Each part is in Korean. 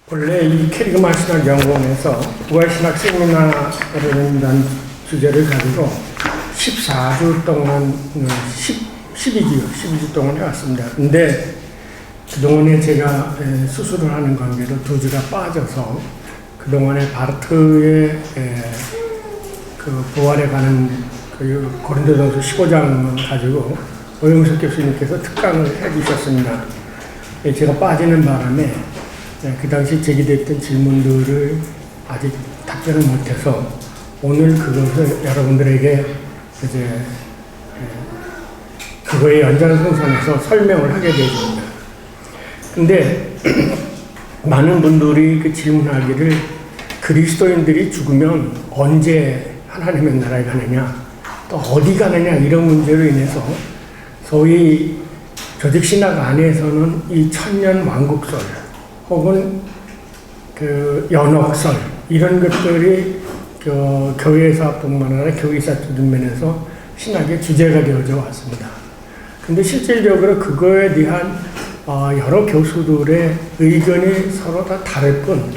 본래 이 캐리그만 신학연구원에서 부활신학 세미나라는 주제를 가지고 14주 동안 12주 동안 해왔습니다. 근데 그동안에 제가 수술을 하는 관계로 2주가 빠져서 그동안에 바르트의 그 부활에 관한 그 고린도전서 15장을 가지고 오영석 교수님께서 특강을 해주셨습니다. 제가 빠지는 바람에 그 당시 제기됐던 질문들을 아직 답변을 못해서 오늘 그것을 여러분들에게 이제 그거의 연장선상에서 설명을 하게 되었습니다. 근데 많은 분들이 그 질문하기를 그리스도인들이 죽으면 언제 하나님의 나라에 가느냐, 또 어디 가느냐, 이런 문제로 인해서 소위 조직신학 안에서는 이 천년 왕국설 혹은 그 연옥설 이런 것들이 교회사뿐만 아니라 교회사 면에서 신학의 주제가 되어져 왔습니다. 근데 실질적으로 그거에 대한 여러 교수들의 의견이 서로 다 다를 뿐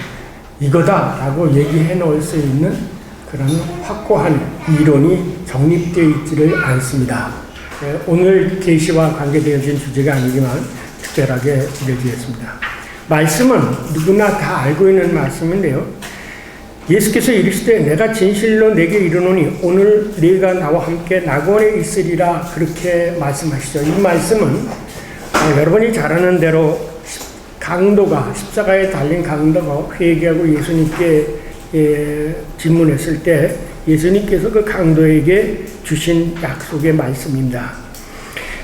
이거다라고 얘기해 놓을 수 있는 그런 확고한 이론이 정립되어 있지를 않습니다. 오늘 계시와 관계되어진 주제가 아니지만 특별하게 드려드리겠습니다. 말씀은 누구나 다 알고 있는 말씀인데요. 예수께서 이르시되 내가 진실로 내게 이르노니 오늘 네가 나와 함께 낙원에 있으리라, 그렇게 말씀하시죠. 이 말씀은 여러분이 잘 아는 대로 강도가 십자가에 달린 강도가 회개하고 예수님께 질문했을 때 예수님께서 그 강도에게 주신 약속의 말씀입니다.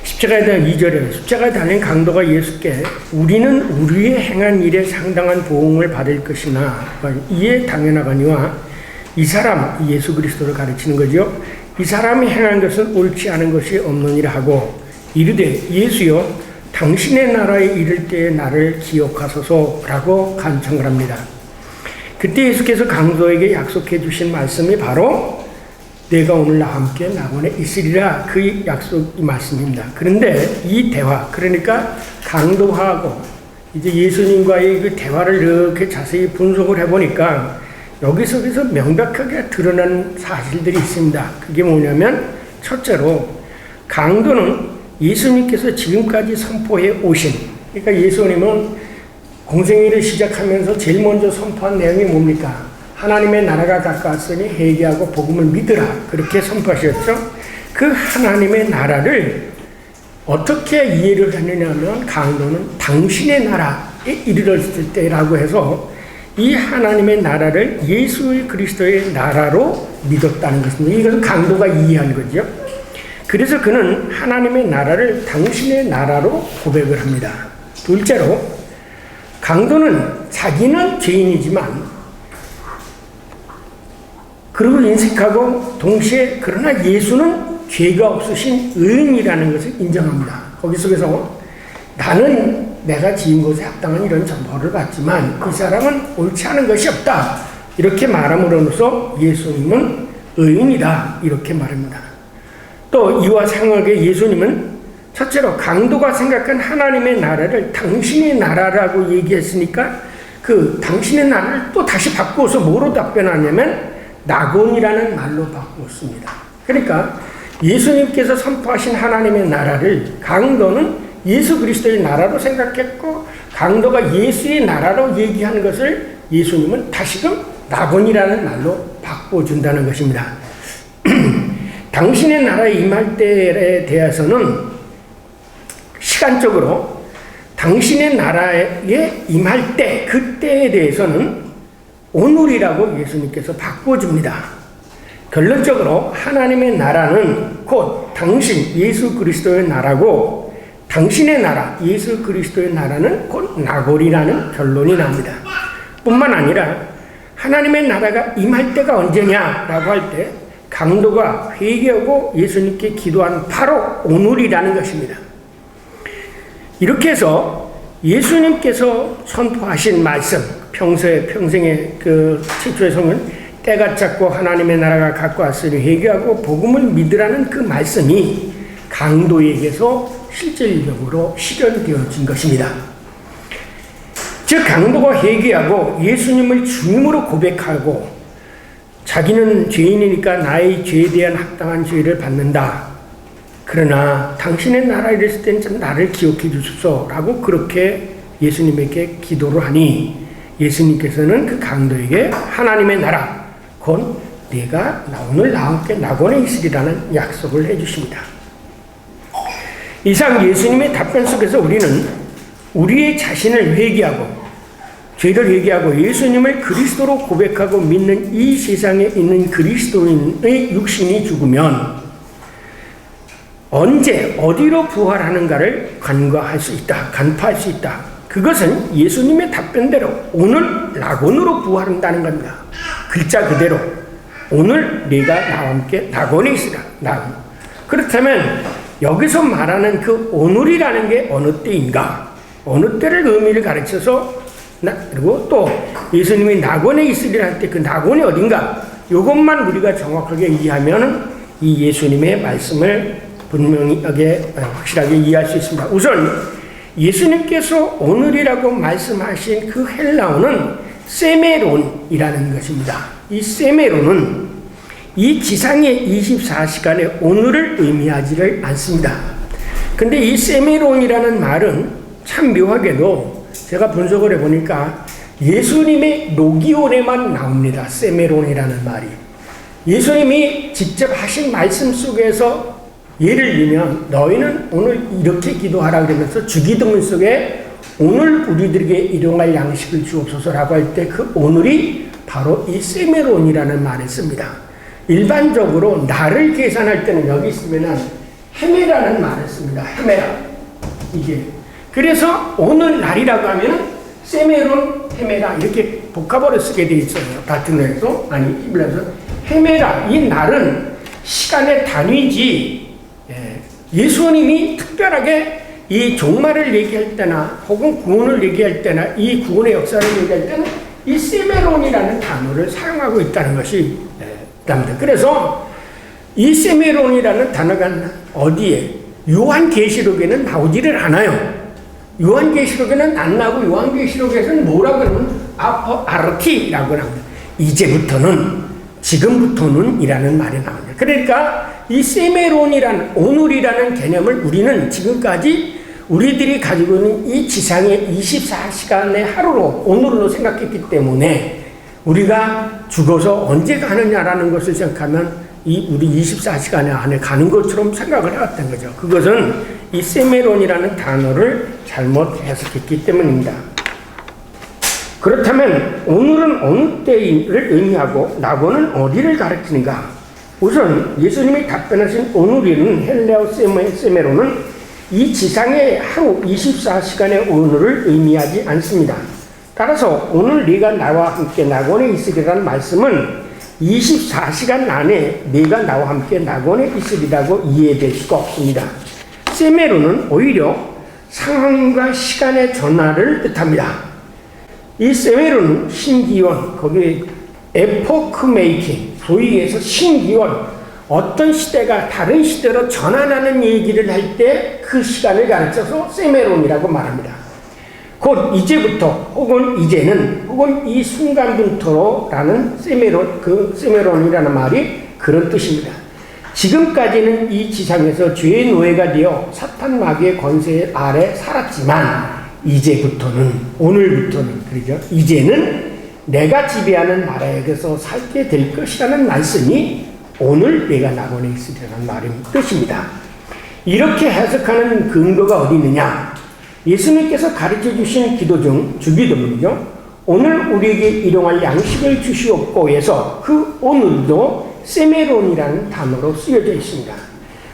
십자가에 대한 2절에 십자가에 달린 강도가 예수께 우리는 우리의 행한 일에 상당한 보응을 받을 것이나 이에 당연하거니와 이 사람, 예수 그리스도를 가르치는 거죠. 이 사람이 행한 것은 옳지 않은 것이 없느니라 하고 이르되 예수여 당신의 나라에 이를 때에 나를 기억하소서라고 간청을 합니다. 그때 예수께서 강도에게 약속해 주신 말씀이 바로 내가 오늘 나와 함께 낙원에 있으리라, 그 약속이 말씀입니다. 그런데 이 대화, 그러니까 강도하고 이제 예수님과의 그 대화를 이렇게 자세히 분석을 해보니까 여기서 명백하게 드러난 사실들이 있습니다. 그게 뭐냐면 첫째로 강도는 예수님께서 지금까지 선포해 오신, 그러니까 예수님은 공생애를 시작하면서 제일 먼저 선포한 내용이 뭡니까? 하나님의 나라가 가까웠으니 회개하고 복음을 믿으라, 그렇게 선포하셨죠. 그 하나님의 나라를 어떻게 이해를 했느냐면 강도는 당신의 나라에 이르렀을 때라고 해서 이 하나님의 나라를 예수 그리스도의 나라로 믿었다는 것입니다. 이것은 강도가 이해한 거죠. 그래서 그는 하나님의 나라를 당신의 나라로 고백을 합니다. 둘째로 강도는 자기는 죄인이지만 그리고 인식하고 동시에 그러나 예수는 죄가 없으신 의인이라는 것을 인정합니다. 거기 속에서 나는 내가 지은 것에 합당한 이런 전보를 받지만 그 사람은 옳지 않은 것이 없다, 이렇게 말함으로써 예수님은 의인이다, 이렇게 말합니다. 또 이와 상하게 예수님은 첫째로 강도가 생각한 하나님의 나라를 당신의 나라라고 얘기했으니까 그 당신의 나라를 또 다시 바꾸어서 뭐로 답변하냐면 낙원이라는 말로 바꾸었습니다. 그러니까 예수님께서 선포하신 하나님의 나라를 강도는 예수 그리스도의 나라로 생각했고 강도가 예수의 나라로 얘기한 것을 예수님은 다시금 낙원이라는 말로 바꿔준다는 것입니다. 당신의 나라에 임할 때에 대해서는 시간적으로 당신의 나라에 임할 때, 그때에 대해서는 오늘이라고 예수님께서 바꿔줍니다. 결론적으로 하나님의 나라는 곧 당신 예수 그리스도의 나라고 당신의 나라 예수 그리스도의 나라는 곧 낙원이라는 결론이 납니다. 뿐만 아니라 하나님의 나라가 임할 때가 언제냐라고 할 때 강도가 회개하고 예수님께 기도한 바로 오늘이라는 것입니다. 이렇게 해서 예수님께서 선포하신 말씀, 평생의 그 최초의 성은 때가 찼고 하나님의 나라가 가까웠으니 회개하고 복음을 믿으라는 그 말씀이 강도에게서 실질적으로 실현되어진 것입니다. 즉 강도가 회개하고 예수님을 주님으로 고백하고 자기는 죄인이니까 나의 죄에 대한 합당한 죄를 받는다. 그러나 당신의 나라에 있을 때는 좀 나를 기억해 주소서라고 그렇게 예수님에게 기도를 하니 예수님께서는 그 강도에게 하나님의 나라 곧 내가 오늘 나와 함께 낙원에 있으리라는 약속을 해주십니다. 이상 예수님의 답변 속에서 우리는 우리의 자신을 회개하고 죄를 회개하고 예수님을 그리스도로 고백하고 믿는 이 세상에 있는 그리스도인의 육신이 죽으면 언제 어디로 부활하는가를 간과할 수 있다. 간파할 수 있다. 그것은 예수님의 답변대로 오늘 낙원으로 부활한다는 겁니다. 글자 그대로 오늘 네가 나와 함께 낙원에 있으라. 낙원. 그렇다면 여기서 말하는 그 오늘이라는 게 어느 때인가? 어느 때를 의미를 가르쳐서 그리고 또 예수님이 낙원에 있으리라 할 때 그 낙원이 어딘가? 이것만 우리가 정확하게 이해하면 이 예수님의 말씀을 분명히 확실하게 이해할 수 있습니다. 우선 예수님께서 오늘이라고 말씀하신 그 헬라어는 세메론이라는 것입니다. 이 세메론은 이 지상의 24시간의 오늘을 의미하지를 않습니다. 근데 이 세메론이라는 말은 참 묘하게도 제가 분석을 해보니까 예수님의 로기온에만 나옵니다. 세메론이라는 말이. 예수님이 직접 하신 말씀 속에서 예를 들면 너희는 오늘 이렇게 기도하라 그러면서 주기도문 속에 오늘 우리들에게 일용할 양식을 주옵소서라고 할 때 그 오늘이 바로 이 세메론이라는 말을 씁니다. 일반적으로 날을 계산할 때는 여기 있으면 헤메라는 말을 씁니다. 헤메라. 이게. 그래서 오늘 날이라고 하면 세메론, 헤메라 이렇게 복합어를 쓰게 돼 있어요. 같은 데서 아니 히브리어에서 헤메라 이 날은 시간의 단위지. 예수님이 특별하게 이 종말을 얘기할 때나 혹은 구원을 얘기할 때나 이 구원의 역사를 얘기할 때는 이 세메론이라는 단어를 사용하고 있다는 것이 답니다. 그래서 이 세메론이라는 단어가 어디에? 요한계시록에는 나오지를 않아요. 요한계시록에는 안 나오고 요한계시록에서는 뭐라고 하면 아르티라고 합니다. 이제부터는 지금부터는 이라는 말이 나옵니다. 그러니까 이 세메론이라는 오늘이라는 개념을 우리는 지금까지 우리들이 가지고 있는 이 지상의 24시간의 하루로 오늘로 생각했기 때문에 우리가 죽어서 언제 가느냐라는 것을 생각하면 우리 24시간 안에 가는 것처럼 생각을 해왔던 거죠. 그것은 이 세메론이라는 단어를 잘못 해석했기 때문입니다. 그렇다면 오늘은 어느 때를 의미하고 낙원은 어디를 가리키는가? 우선 예수님이 답변하신 오늘이는 헬레어 세메론은 이 지상의 하루 24시간의 오늘을 의미하지 않습니다. 따라서 오늘 네가 나와 함께 낙원에 있으리라는 말씀은 24시간 안에 네가 나와 함께 낙원에 있으리라고 이해될 수가 없습니다. 세메론은 오히려 상황과 시간의 전환을 뜻합니다. 이 세메론은 신기원, 거기 에포크 메이킹, 소위 해서 신기원, 어떤 시대가 다른 시대로 전환하는 얘기를 할 때 그 시간을 가르쳐서 세메론이라고 말합니다. 곧 이제부터 혹은 이제는 혹은 이 순간부터라는 세메론이라는 말이 그런 뜻입니다. 지금까지는 이 지상에서 죄의 노예가 되어 사탄 마귀의 권세 아래 살았지만 이제부터는 오늘부터는 그러죠. 이제는 내가 지배하는 나라에서 살게 될 것이라는 말씀이 오늘 내가 낙원에 있으리라는 말의 뜻입니다. 이렇게 해석하는 근거가 어디 있느냐? 예수님께서 가르쳐 주신 기도 중 주기도문이죠. 오늘 우리에게 일용할 양식을 주시옵고에서 그 오늘도 세메론이라는 단어로 쓰여져 있습니다.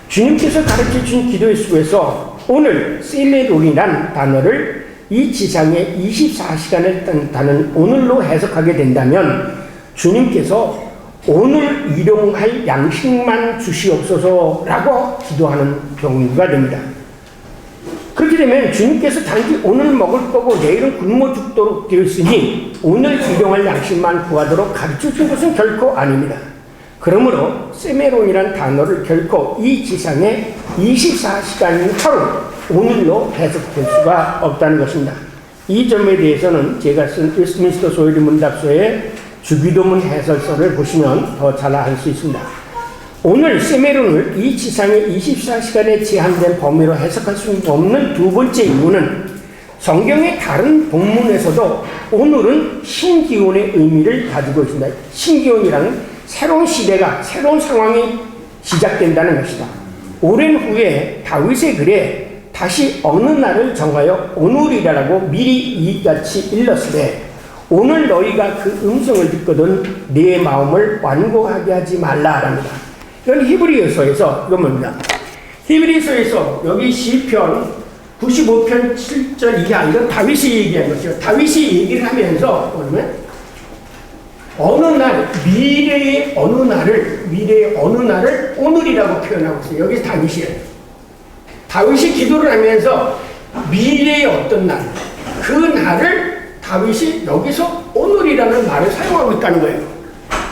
주님께서 가르쳐 주신 기도의 속에서 오늘 세메론이라는 단어를 이 지상의 24시간을 따는 오늘로 해석하게 된다면 주님께서 오늘 일용할 양식만 주시옵소서라고 기도하는 경우가 됩니다. 그렇게 되면 주님께서 단지 오늘 먹을 거고 내일은 굶어 죽도록 되어 있으니 오늘 일용할 양식만 구하도록 가르쳐 준 것은 결코 아닙니다. 그러므로 세메론이라는 단어를 결코 이 지상의 24시간 하루 오늘로 해석될 수가 없다는 것입니다. 이 점에 대해서는 제가 쓴 웨스트민스터 소요리 문답서의 주기도문 해설서를 보시면 더 잘 알 수 있습니다. 오늘 세메론을 이 지상의 24시간에 제한된 범위로 해석할 수 없는 두 번째 이유는 성경의 다른 본문에서도 오늘은 신기원의 의미를 가지고 있습니다. 신기원이라는 새로운 시대가, 새로운 상황이 시작된다는 것이다. 오랜 후에 다윗의 글에 다시 어느 날을 정하여 오늘이라고 미리 이같이 일렀으되 오늘 너희가 그 음성을 듣거든 내 마음을 완고하게 하지 말라랍니다. 이건 히브리서에서 이건 뭡니다. 히브리서에서 여기 시편 95편 7절 이하 이건 다윗이 얘기한 것이죠. 다윗이 얘기를 하면서 뭐냐면 어느 날 미래의 어느 날을 오늘이라고 표현하고 있어요. 여기 다윗이에요. 다윗이 기도를 하면서 미래의 어떤 날, 그 날을 다윗이 여기서 오늘이라는 말을 사용하고 있다는 거예요.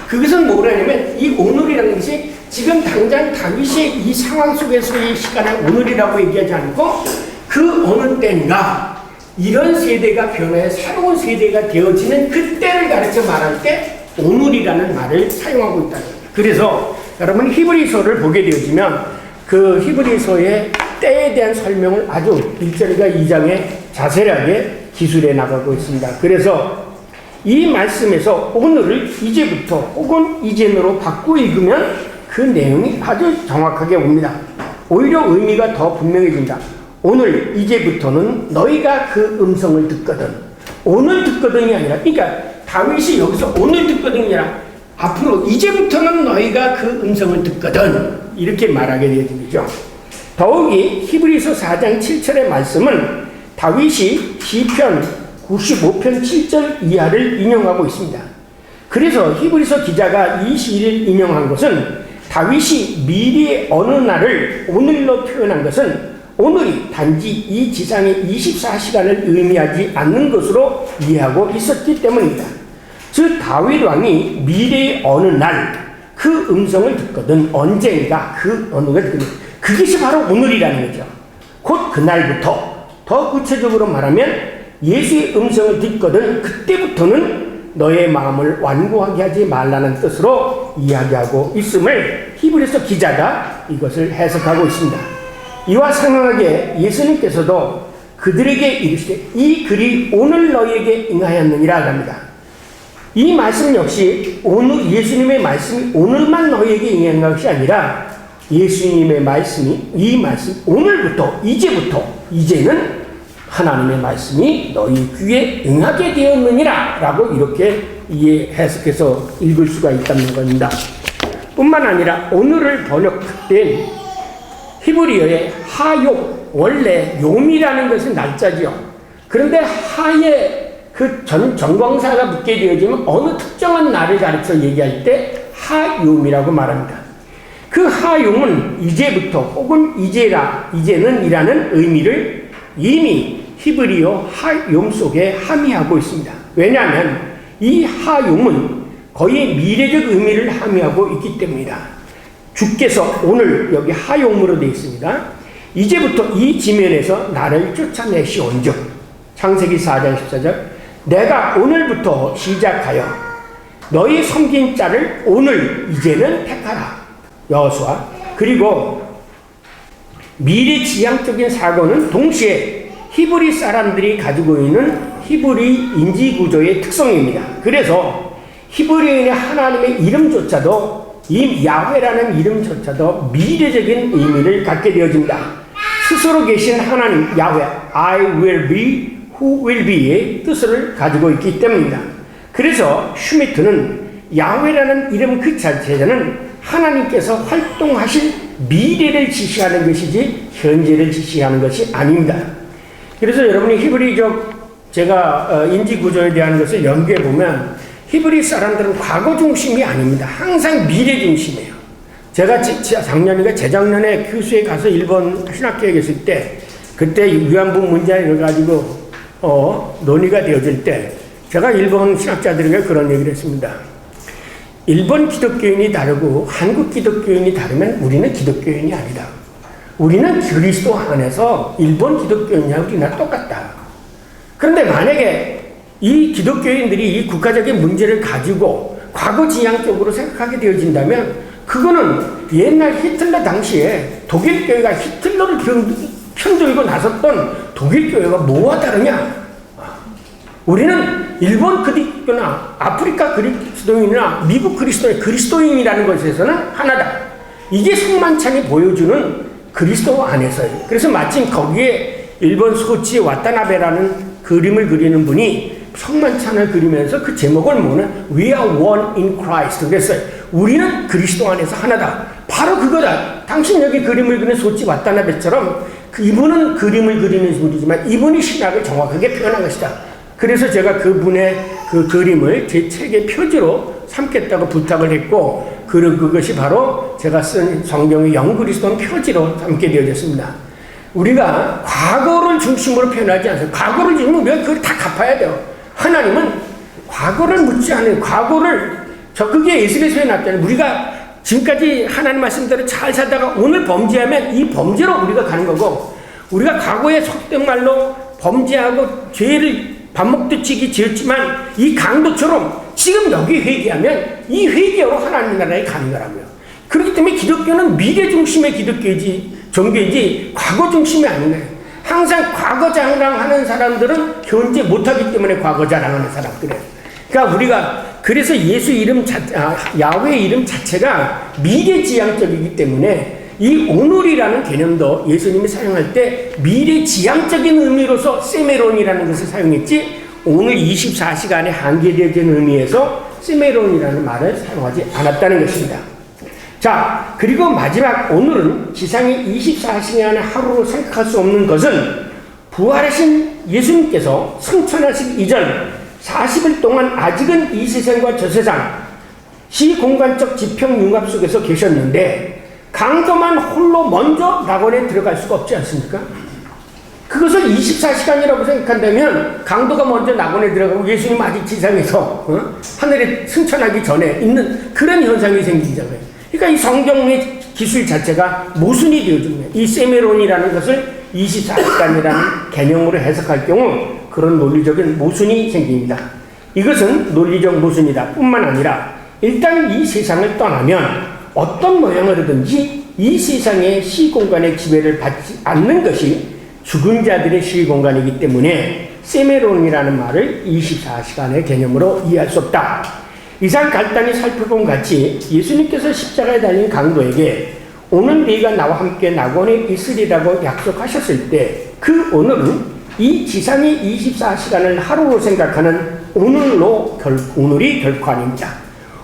그것은 뭐냐면 이 오늘이라는 것이 지금 당장 다윗의 이 상황 속에서의 시간을 오늘이라고 얘기하지 않고 그 어느 때인가 이런 세대가 변해 새로운 세대가 되어지는 그때를 가르쳐 말할 때 오늘이라는 말을 사용하고 있다는 거예요. 그래서 여러분 히브리서를 보게 되어지면 그 히브리서의 때에 대한 설명을 아주 1절과 2장에 자세하게 기술해 나가고 있습니다. 그래서 이 말씀에서 오늘을 이제부터 혹은 이젠으로 바꾸어 읽으면 그 내용이 아주 정확하게 옵니다. 오히려 의미가 더 분명해진다. 오늘 이제부터는 너희가 그 음성을 듣거든. 오늘 듣거든이 아니라, 그러니까 다윗이 여기서 오늘 듣거든이 아니라 앞으로 이제부터는 너희가 그 음성을 듣거든 이렇게 말하게 되어집니다. 더욱이 히브리서 4장 7절의 말씀은 다윗이 시편 95편 7절 이하를 인용하고 있습니다. 그래서 히브리서 기자가 이 시를 인용한 것은 다윗이 미래의 어느 날을 오늘로 표현한 것은 오늘이 단지 이 지상의 24시간을 의미하지 않는 것으로 이해하고 있었기 때문입니다. 즉 다윗 왕이 미래의 어느 날 그 음성을 듣거든 언젠가 그 어느가 듣거든 그것이 바로 오늘이라는 거죠. 곧 그날부터 더 구체적으로 말하면 예수의 음성을 듣거든 그때부터는 너의 마음을 완고하게 하지 말라는 뜻으로 이야기하고 있음을 히브리서 기자가 이것을 해석하고 있습니다. 이와 상응하게 예수님께서도 그들에게 이르시되 이 글이 오늘 너희에게 응하였느니라 합니다. 이 말씀 역시 오늘 예수님의 말씀이 오늘만 너희에게 응한 것이 아니라 예수님의 말씀이 이 말씀 오늘부터 이제는 하나님의 말씀이 너희 귀에 응하게 되었느니라 라고 이렇게 해석해서 읽을 수가 있다는 겁니다. 뿐만 아니라 오늘을 번역된 히브리어의 하욤, 원래 욤이라는 것은 날짜지요. 그런데 하에 그 전광사가 붙게 되어지면 어느 특정한 날을 가르쳐 얘기할 때 하욤이라고 말합니다. 그 하욤은 이제부터 혹은 이제는 이라는 의미를 이미 히브리어 하욤 속에 함의하고 있습니다. 왜냐하면 이 하욤은 거의 미래적 의미를 함의하고 있기 때문이다. 주께서 오늘 여기 하욤으로 되어 있습니다. 이제부터 이 지면에서 나를 쫓아내시온즉 창세기 4장 14절 내가 오늘부터 시작하여 너희 섬긴 자를 오늘 이제는 택하라 여호수아. 그리고 미래 지향적인 사고는 동시에 히브리 사람들이 가지고 있는 히브리 인지구조의 특성입니다. 그래서 히브리인의 하나님의 이름조차도 이 야훼라는 이름조차도 미래적인 의미를 갖게 되어집니다. 스스로 계신 하나님 야훼 I will be who will be의 뜻을 가지고 있기 때문입니다. 그래서 슈미트는 야훼라는 이름 그 자체는 하나님께서 활동하실 미래를 지시하는 것이지 현재를 지시하는 것이 아닙니다. 그래서 여러분이 히브리적 제가 인지구조에 대한 것을 연구해 보면 히브리 사람들은 과거 중심이 아닙니다. 항상 미래 중심이에요. 제가 작년인가 재작년에 교수에 가서 일본 신학교에 계실 때 그때 위안부 문제를 가지고 논의가 되어질 때 제가 일본 신학자들에게 그런 얘기를 했습니다. 일본 기독교인이 다르고 한국 기독교인이 다르면 우리는 기독교인이 아니다. 우리는 그리스도 안에서 일본 기독교인이랑 우리나 똑같다. 그런데 만약에 이 기독교인들이 이 국가적인 문제를 가지고 과거 지향적으로 생각하게 되어진다면 그거는 옛날 히틀러 당시에 독일 교회가 히틀러를 편들고 나섰던 독일 교회가 뭐와 다르냐? 우리는 일본 그리스도나 아프리카 그리스도인이나 미국 그리스도인이라는 것에서는 하나다. 이게 성만찬이 보여주는 그리스도 안에서예요. 그래서 마침 거기에 일본 소치의 와타나베라는 그림을 그리는 분이 성만찬을 그리면서 그 제목을 뭐냐? We are one in Christ. 그랬어요. 우리는 그리스도 안에서 하나다. 바로 그거다. 당신 여기 그림을 그리는 소치 와타나베처럼 이분은 그림을 그리는 분이지만 이분이 신학을 정확하게 표현한 것이다. 그래서 제가 그분의 그 그림을 제 책의 표지로 삼겠다고 부탁을 했고, 그것이 바로 제가 쓴 성경의 영그리스도 표지로 삼게 되어졌습니다. 우리가 과거를 중심으로 표현하지 않아요. 과거를 지으면 우리가 그걸 다 갚아야 돼요. 하나님은 과거를 묻지 않아요. 그게 에스겔서에 나왔잖아요. 우리가 지금까지 하나님 말씀대로 잘 살다가 오늘 범죄하면 이 범죄로 우리가 가는 거고, 우리가 과거에 속된 말로 범죄하고 죄를 밥 먹듯이 지었지만 이 강도처럼 지금 여기 회개하면 이 회개로 하나님 나라에 가는 거라고요. 그렇기 때문에 기독교는 미래 중심의 종교이지 과거 중심이 아닌 거예요. 항상 과거 자랑하는 사람들은 현재 못하기 때문에 과거 자랑하는 사람들이에요. 그러니까 우리가 그래서 예수 이름 야훼 이름 자체가 미래지향적이기 때문에 이 오늘이라는 개념도 예수님이 사용할 때 미래지향적인 의미로서 세메론이라는 것을 사용했지, 오늘 24시간에 한계되어진 의미에서 세메론이라는 말을 사용하지 않았다는 것입니다. 자, 그리고 마지막 오늘은 지상의 24시간의 하루로 생각할 수 없는 것은 부활하신 예수님께서 승천하시기 이전 40일 동안 아직은 이 세상과 저 세상 시공간적 지평융합 속에서 계셨는데 강도만 홀로 먼저 낙원에 들어갈 수가 없지 않습니까? 그것을 24시간이라고 생각한다면 강도가 먼저 낙원에 들어가고 예수님 아직 지상에서 하늘에 승천하기 전에 있는 그런 현상이 생기잖아요. 그러니까 이 성경의 기술 자체가 모순이 되어집니다. 이 세메론이라는 것을 24시간이라는 개념으로 해석할 경우 그런 논리적인 모순이 생깁니다. 이것은 논리적 모순이다 뿐만 아니라 일단 이 세상을 떠나면 어떤 모양으로든지 이 세상의 시공간의 지배를 받지 않는 것이 죽은 자들의 시공간이기 때문에 세메론이라는 말을 24시간의 개념으로 이해할 수 없다. 이상 간단히 살펴본 같이 예수님께서 십자가에 달린 강도에게 오늘 네가 나와 함께 낙원에 있으리라고 약속하셨을 때 그 오늘은 이 지상의 24시간을 하루로 생각하는 오늘이 결코 아닙니다.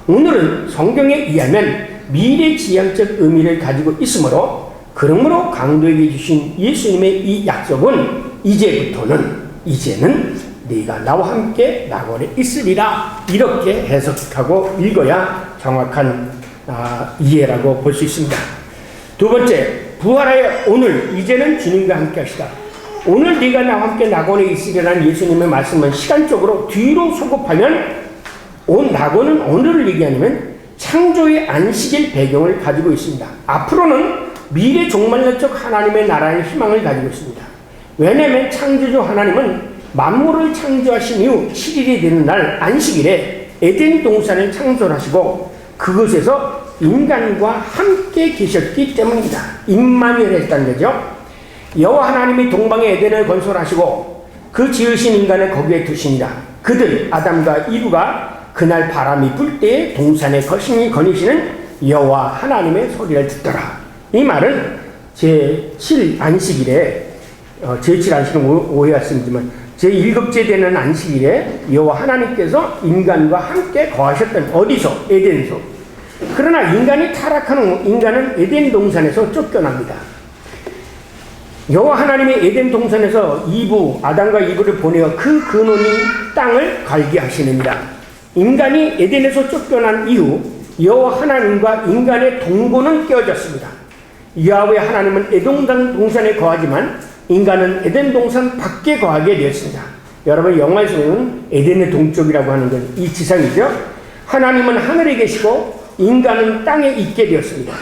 오늘은 성경에 의하면 미래지향적 의미를 가지고 있으므로 그러므로 강도에게 주신 예수님의 이 약속은 이제는 네가 나와 함께 낙원에 있으리라 이렇게 해석하고 읽어야 정확한 이해라고 볼 수 있습니다. 두 번째, 부활하여 오늘 이제는 주님과 함께 하시다. 오늘 네가 나와 함께 낙원에 있으리라는 예수님의 말씀은 시간적으로 뒤로 소급하면 낙원은 오늘을 얘기하냐면 창조의 안식일 배경을 가지고 있습니다. 앞으로는 미래 종말론적 하나님의 나라의 희망을 가지고 있습니다. 왜냐하면 창조주 하나님은 만물을 창조하신 이후 7일이 되는 날 안식일에 에덴 동산을 창조하시고 그곳에서 인간과 함께 계셨기 때문입니다. 임마누엘 했다는 거죠. 여호와 하나님이 동방의 에덴을 건설하시고 그 지으신 인간을 거기에 두시니라. 그들 아담과 이브가 그날 바람이 불 때에 동산에 거니시는 여호와 하나님의 소리를 듣더라. 이 말은 제7 안식일에 제7 안식일은 오해하셨지만 제1급제 되는 안식일에 여호와 하나님께서 인간과 함께 거하셨던 어디서? 에덴에서. 그러나 인간이 타락한 후 인간은 에덴 동산에서 쫓겨납니다. 여호와 하나님의 에덴 동산에서 아담과 이브를 보내어 그 근원인 땅을 갈기하시느니라. 인간이 에덴에서 쫓겨난 이후 여호와 하나님과 인간의 동거는 깨어졌습니다. 야훼 하나님은 에덴 동산에 거하지만 인간은 에덴 동산 밖에 거하게 되었습니다. 여러분 영화에서는 에덴의 동쪽이라고 하는 건 이 지상이죠. 하나님은 하늘에 계시고 인간은 땅에 있게 되었습니다.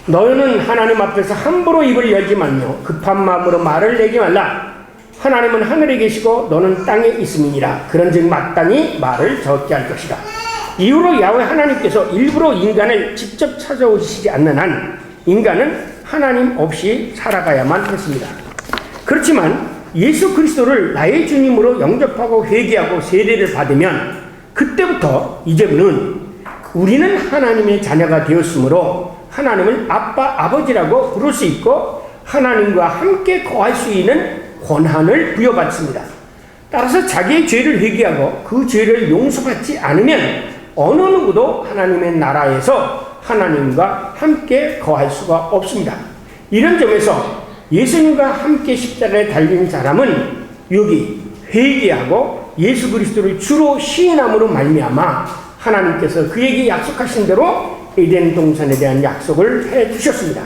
너희는 하나님 앞에서 함부로 입을 열지 말며 급한 마음으로 말을 내지 말라. 하나님은 하늘에 계시고 너는 땅에 있음이니라. 그런즉 마땅히 말을 적게 할 것이다. 이후로 야훼 하나님께서 일부러 인간을 직접 찾아오시지 않는 한 인간은 하나님 없이 살아가야만 했습니다. 그렇지만 예수 그리스도를 나의 주님으로 영접하고 회개하고 세례를 받으면 그때부터 이제는 우리는 하나님의 자녀가 되었으므로 하나님을 아빠, 아버지라고 부를 수 있고 하나님과 함께 거할 수 있는 권한을 부여받습니다. 따라서 자기의 죄를 회개하고 그 죄를 용서받지 않으면 어느 누구도 하나님의 나라에서 하나님과 함께 거할 수가 없습니다. 이런 점에서 예수님과 함께 십자가에 달린 사람은 여기 회개하고 예수 그리스도를 주로 시인함으로 말미암아 하나님께서 그에게 약속하신 대로 에덴 동산에 대한 약속을 해 주셨습니다.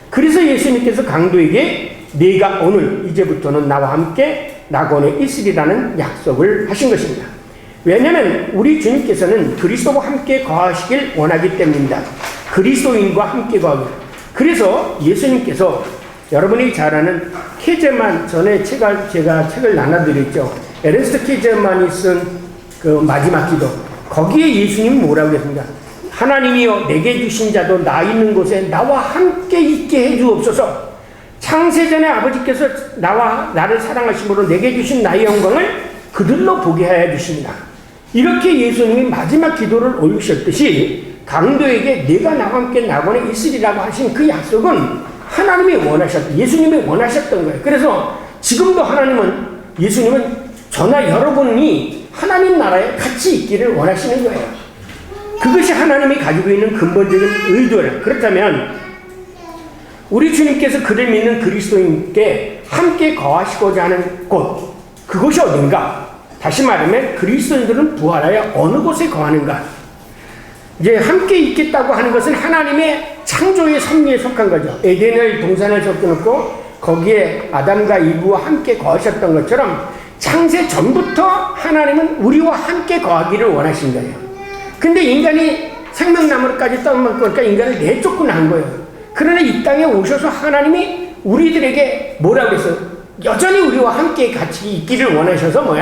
그래서 예수님께서 강도에게 네가 오늘 이제부터는 나와 함께 낙원에 있으리라는 약속을 하신 것입니다. 왜냐하면 우리 주님께서는 그리스도와 함께 거하시길 원하기 때문입니다. 그리스도인과 함께 거하기. 그래서 예수님께서 여러분이 잘 아는 케제만 전에 제가 책을 나눠드렸죠. 에른스트 케제만이 쓴 그 마지막 기도. 거기에 예수님은 뭐라고 했습니까? 하나님이여 내게 주신 자도 나 있는 곳에 나와 함께 있게 해주옵소서. 창세전에 아버지께서 나를 사랑하심으로 내게 주신 나의 영광을 그들로 보게 하여 주십니다. 이렇게 예수님이 마지막 기도를 올리셨듯이 강도에게 내가 나와 함께 낙원에 있으리라고 하신 그 약속은 하나님이 예수님이 원하셨던 거예요. 그래서 지금도 예수님은 저나 여러분이 하나님 나라에 같이 있기를 원하시는 거예요. 그것이 하나님이 가지고 있는 근본적인 의도예요. 그렇다면 우리 주님께서 그를 믿는 그리스도인께 함께 거하시고자 하는 곳, 그것이 어딘가? 다시 말하면 그리스도인들은 부활하여 어느 곳에 거하는가? 이제 함께 있겠다고 하는 것은 하나님의 창조의 섭리에 속한 거죠. 에덴을 동산을 섞어놓고 거기에 아담과 이브와 함께 거하셨던 것처럼 창세 전부터 하나님은 우리와 함께 거하기를 원하신 거예요. 근데 인간이 생명나무까지 떠먹으니까 인간을 내쫓고 난 거예요. 그러나 이 땅에 오셔서 하나님이 우리들에게 뭐라고 했어요? 여전히 우리와 함께 같이 있기를 원하셔서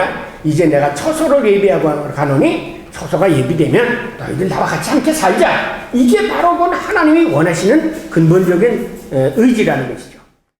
이제 내가 처소를 예비하고 가노니 처소가 예비되면 너희들 나와 같이 함께 살자. 이게 바로 하나님이 원하시는 근본적인 의지라는 것이죠.